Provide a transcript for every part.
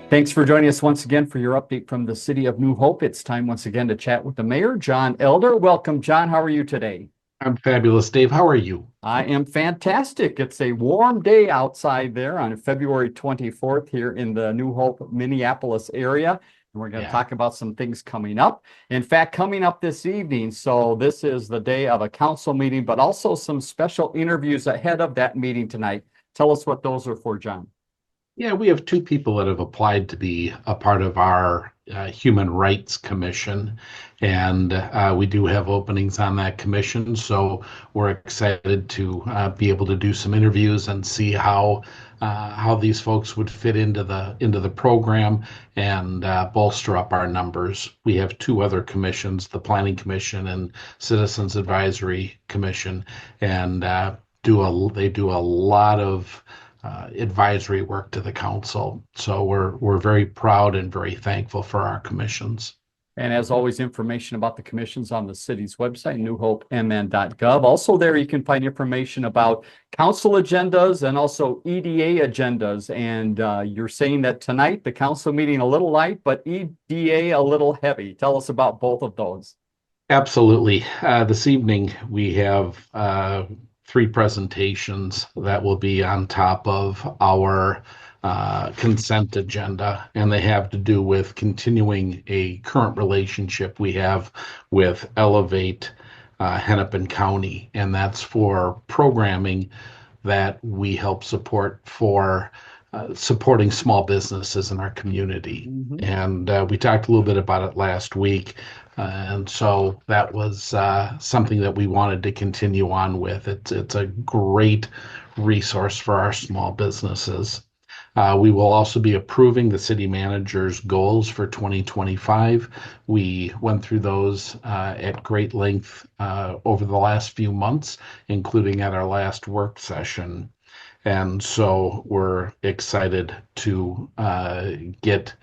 Thanks for joining us once again for your update from the city of New Hope. It's time once again to chat with the mayor, John Elder. Welcome, John. How are you today? I'm fabulous, Dave. How are you? I am fantastic. It's a warm day outside there on February 24th here in the New Hope, Minneapolis area. And we're going to Yeah. talk about some things coming up. In fact, coming up this evening. So this is the day of a council meeting, but also some special interviews ahead of that meeting tonight. Tell us what those are for, John. Yeah, we have two people that have applied to be a part of our Human Rights Commission, and we do have openings on that commission. So we're excited to be able to do some interviews and see how these folks would fit into the program and bolster up our numbers. We have two other commissions, the Planning Commission and Citizens Advisory Commission, and they do a lot of advisory work to the council. So we're very proud and very thankful for our commissions. And as always, information about the commissions on the city's website, newhopemn.gov. Also there you can find information about council agendas and also EDA agendas. And you're saying that tonight, the council meeting a little light, but EDA a little heavy. Tell us about both of those. Absolutely. This evening we have three presentations that will be on top of our consent agenda, and they have to do with continuing a current relationship we have with Elevate Hennepin County, and that's for programming that we help support for supporting small businesses in our community. And we talked a little bit about it last week. And so that was something that we wanted to continue on with. It's a great resource for our small businesses. We will also be approving the city manager's goals for 2025. We went through those at great length over the last few months, including at our last work session. And so we're excited to get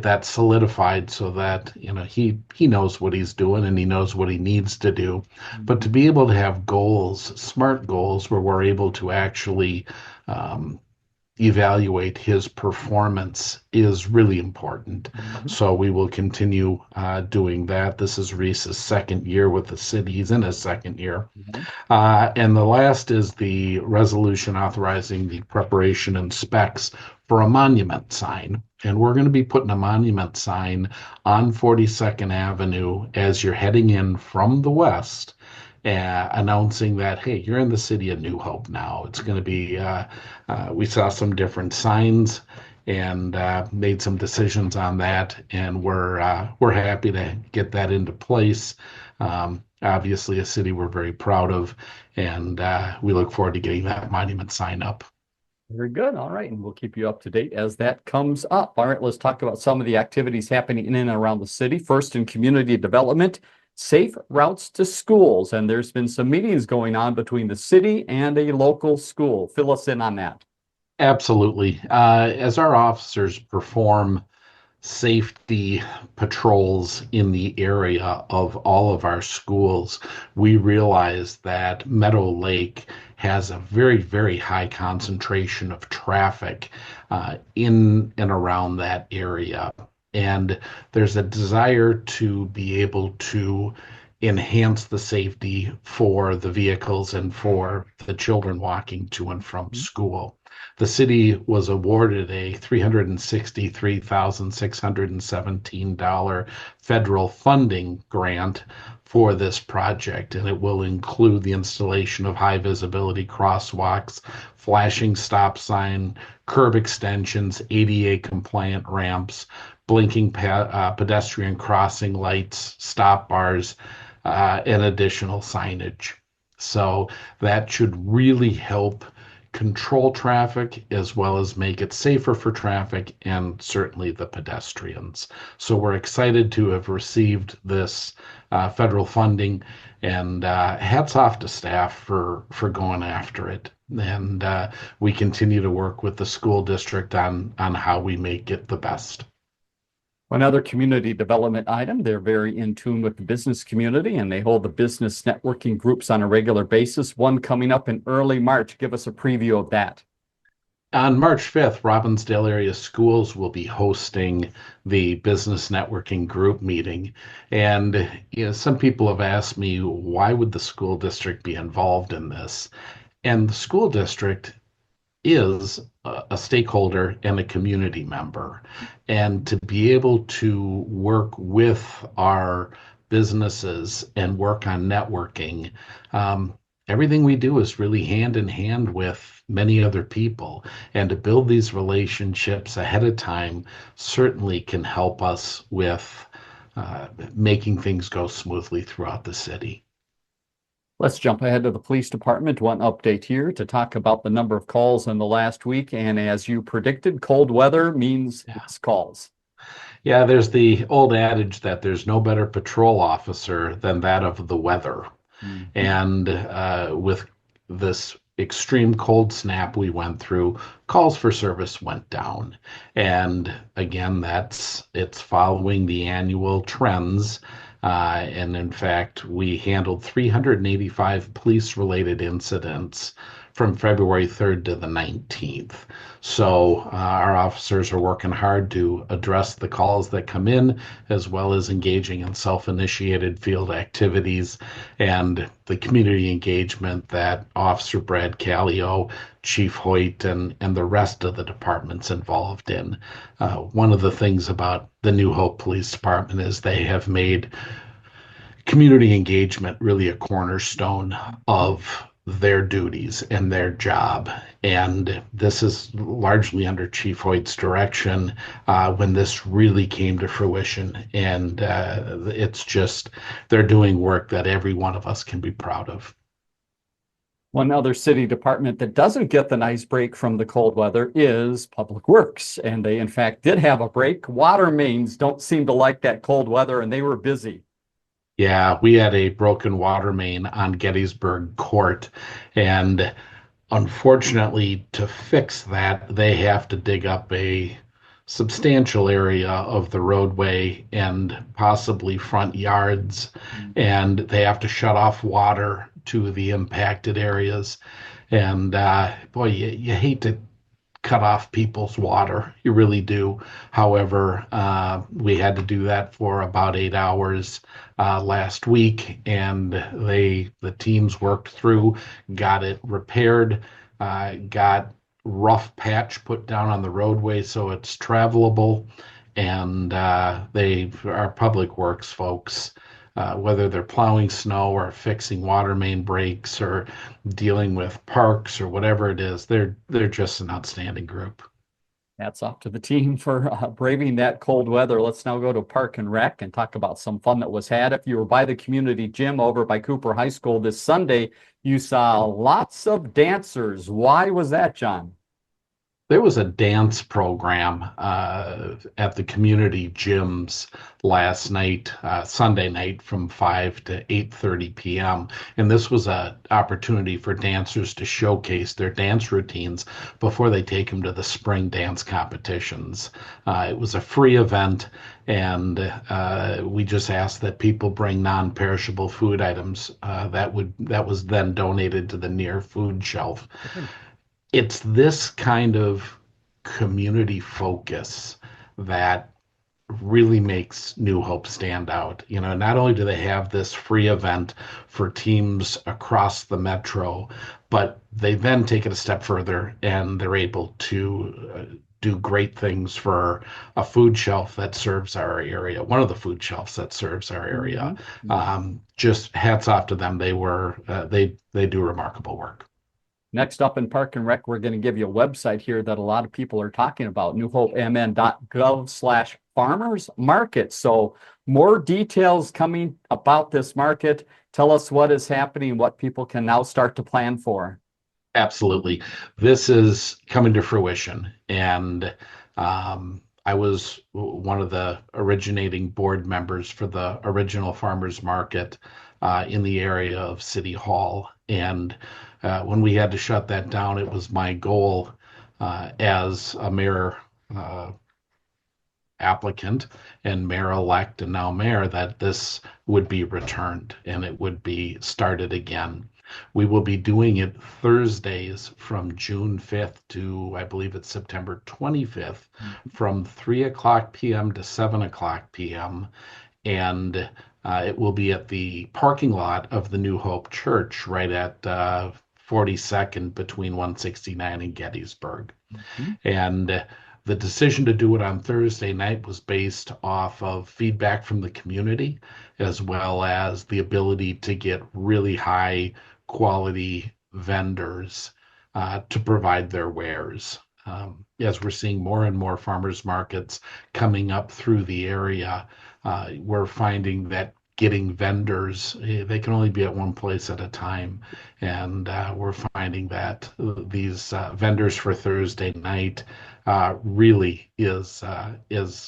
that solidified so that he knows what he's doing and he knows what he needs to do. But to be able to have goals, smart goals, where we're able to actually evaluate his performance is really important. So we will continue doing that. This is Reese's second year with the city. He's in his second year. And the last is the resolution authorizing the preparation and specs for a monument sign. And we're going to be putting a monument sign on 42nd Avenue as you're heading in from the west, announcing that, hey, you're in the city of New Hope now. It's going to be, we saw some different signs and made some decisions on that. And we're happy to get that into place. Obviously, a city we're very proud of, and we look forward to getting that monument sign up. Very good. All right. And we'll keep you up to date as that comes up. All right. Let's talk about some of the activities happening in and around the city. First, in community development, safe routes to schools. And there's been some meetings going on between the city and a local school. Fill us in on that. Absolutely. As our officers perform safety patrols in the area of all of our schools, we realize that Meadow Lake has a very, very high concentration of traffic in and around that area. And there's a desire to be able to enhance the safety for the vehicles and for the children walking to and from school. The city was awarded a $363,617 federal funding grant for this project, and it will include the installation of high visibility crosswalks, flashing stop sign, curb extensions, ADA compliant ramps, blinking pedestrian crossing lights, stop bars, and additional signage. So that should really help control traffic as well as make it safer for traffic and certainly the pedestrians. So we're excited to have received this federal funding, and hats off to staff for going after it. And we continue to work with the school district on how we make it the best. Another community development item, they're very in tune with the business community and they hold the business networking groups on a regular basis. One coming up in early March. Give us a preview of that. On March 5th, Robbinsdale area schools will be hosting the business networking group meeting. And some people have asked me, why would the school district be involved in this? And the school district is a stakeholder and a community member. And to be able to work with our businesses and work on networking, everything we do is really hand in hand with many other people. And to build these relationships ahead of time certainly can help us with making things go smoothly throughout the city. Let's jump ahead to the police department. One update here to talk about the number of calls in the last week. And as you predicted, cold weather means it's calls. Yeah, there's the old adage that there's no better patrol officer than that of the weather. Mhm. And with this extreme cold snap we went through, calls for service went down. And again, it's following the annual trends. And in fact, we handled 385 police-related incidents from February 3rd to the 19th. So our officers are working hard to address the calls that come in, as well as engaging in self-initiated field activities and the community engagement that Officer Brad Callio, Chief Hoyt, and the rest of the departments involved in. One of the things about the New Hope Police Department is they have made community engagement really a cornerstone of their duties and their job. And this is largely under Chief Hoyt's direction when this really came to fruition. And it's just, they're doing work that every one of us can be proud of. One other city department that doesn't get the nice break from the cold weather is Public Works. And they, in fact, did have a break. Water mains don't seem to like that cold weather, and they were busy. Yeah, we had a broken water main on Gettysburg Court, and unfortunately, to fix that, they have to dig up a substantial area of the roadway and possibly front yards, and they have to shut off water to the impacted areas. And boy, you hate to cut off people's water. You really do. However, we had to do that for about 8 hours last week, and the teams worked through, got it repaired, got rough patch put down on the roadway so it's travelable, and our public works folks. Whether they're plowing snow or fixing water main breaks or dealing with parks or whatever it is, they're just an outstanding group. Hats off to the team for braving that cold weather. Let's now go to Park and Rec and talk about some fun that was had. If you were by the community gym over by Cooper High School this Sunday, you saw lots of dancers. Why was that, John? There was a dance program at the community gyms last night, Sunday night, from 5 to 8:30 p.m. And this was an opportunity for dancers to showcase their dance routines before they take them to the spring dance competitions. It was a free event, and we just asked that people bring non-perishable food items that was then donated to the near food shelf. It's this kind of community focus that really makes New Hope stand out. Not only do they have this free event for teams across the metro, but they then take it a step further and they're able to do great things for a food shelf that serves our area, one of the food shelves that serves our area. Just hats off to them. They do remarkable work. Next up in Park and Rec, we're going to give you a website here that a lot of people are talking about, newhopemn.gov/farmers market. So more details coming about this market. Tell us what is happening, what people can now start to plan for. Absolutely. This is coming to fruition. And I was one of the originating board members for the original farmers market in the area of City Hall. And when we had to shut that down, it was my goal as a mayor applicant and mayor-elect and now mayor that this would be returned and it would be started again. We will be doing it Thursdays from June 5th to, I believe it's September 25th, from 3 o'clock p.m. to 7 o'clock p.m. And it will be at the parking lot of the New Hope Church right at 42nd between 169 and Gettysburg. Mhm. And the decision to do it on Thursday night was based off of feedback from the community, as well as the ability to get really high quality vendors to provide their wares. As we're seeing more and more farmers markets coming up through the area, we're finding that getting vendors, they can only be at one place at a time. And we're finding that these vendors for Thursday night really is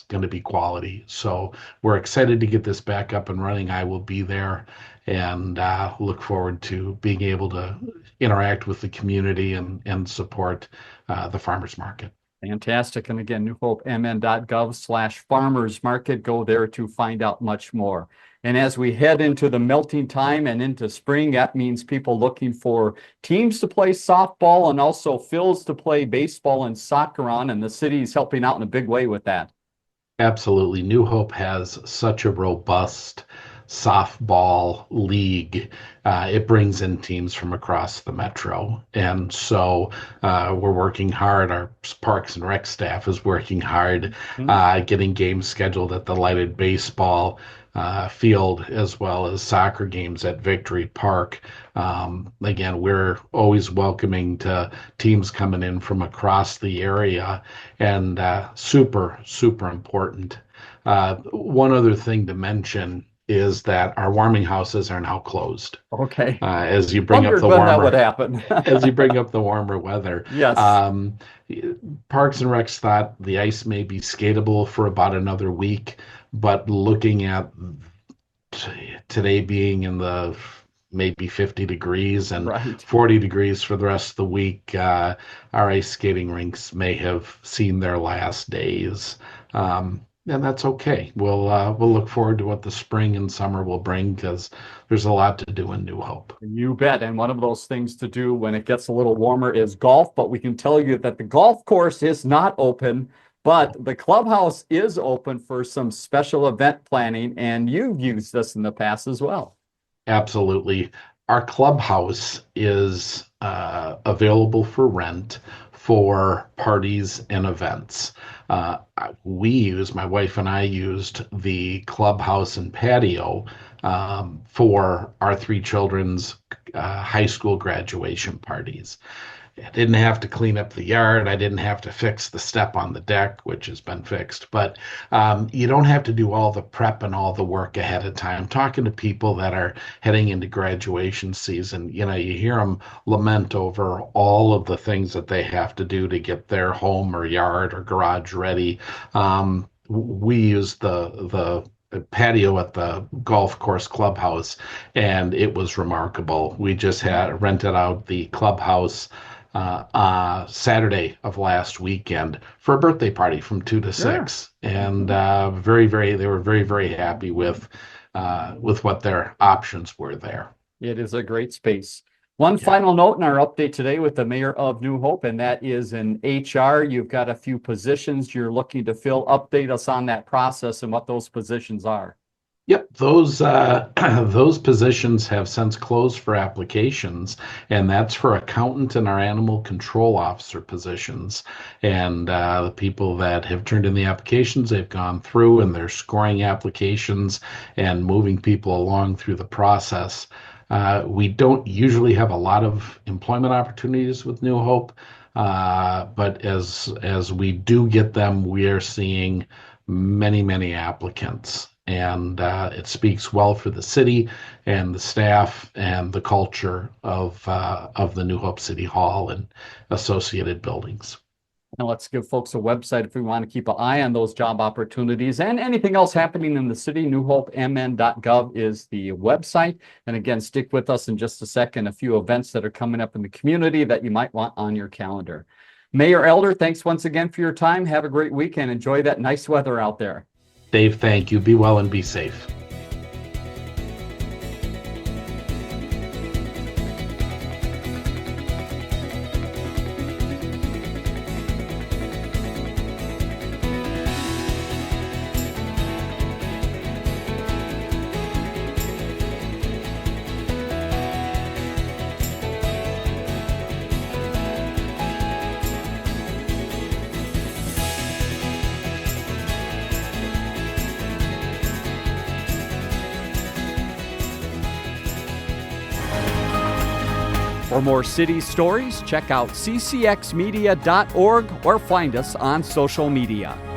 going to be quality. So we're excited to get this back up and running. I will be there and look forward to being able to interact with the community and support the farmers market. Fantastic. And again, newhopemn.gov/farmers market. Go there to find out much more. And as we head into the melting time and into spring, that means people looking for teams to play softball and also fields to play baseball and soccer on. And the city's helping out in a big way with that. Absolutely. New Hope has such a robust softball league. It brings in teams from across the metro. And so we're working hard. Our Parks and Rec staff is working hard, getting games scheduled at the lighted baseball field as well as soccer games at Victory Park. Again, we're always welcoming to teams coming in from across the area, and super, super important. One other thing to mention is that our warming houses are now closed. Okay. As you bring up the when that warmer, would happen. as you bring up the warmer weather. Yes. Parks and Recs thought the ice may be skatable for about another week, but looking at today being in the maybe 50 degrees and Right. 40 degrees for the rest of the week, our ice skating rinks may have seen their last days. And that's okay. We'll look forward to what the spring and summer will bring, because there's a lot to do in New Hope. You bet. And one of those things to do when it gets a little warmer is golf. But we can tell you that the golf course is not open, but the clubhouse is open for some special event planning. And you've used this in the past as well. Absolutely. Our clubhouse is available for rent for parties and events. My wife and I used the clubhouse and patio for our three children's high school graduation parties. I didn't have to clean up the yard. I didn't have to fix the step on the deck, which has been fixed. But you don't have to do all the prep and all the work ahead of time. Talking to people that are heading into graduation season, you hear them lament over all of the things that they have to do to get their home or yard or garage ready. We use the patio at the golf course clubhouse, and it was remarkable. We just had rented out the clubhouse Saturday of last weekend for a birthday party from 2 to 6, and they were very, very happy with what their options were there. It is a great space. One final note in our update today with the mayor of New Hope, and that is in HR. You've got a few positions you're looking to fill. Update us on that process and what those positions are. Yep, those positions have since closed for applications, and that's for accountant and our animal control officer positions. And the people that have turned in the applications, they've gone through and they're scoring applications and moving people along through the process. We don't usually have a lot of employment opportunities with New Hope, but as we do get them, we are seeing many, many applicants. And it speaks well for the city and the staff and the culture of the New Hope City Hall and associated buildings. And let's give folks a website if we want to keep an eye on those job opportunities and anything else happening in the city. newhopemn.gov is the website. And again, stick with us in just a second. A few events that are coming up in the community that you might want on your calendar. Mayor Elder, thanks once again for your time. Have a great weekend. Enjoy that nice weather out there. Dave, thank you. Be well and be safe. For more city stories, check out ccxmedia.org or find us on social media.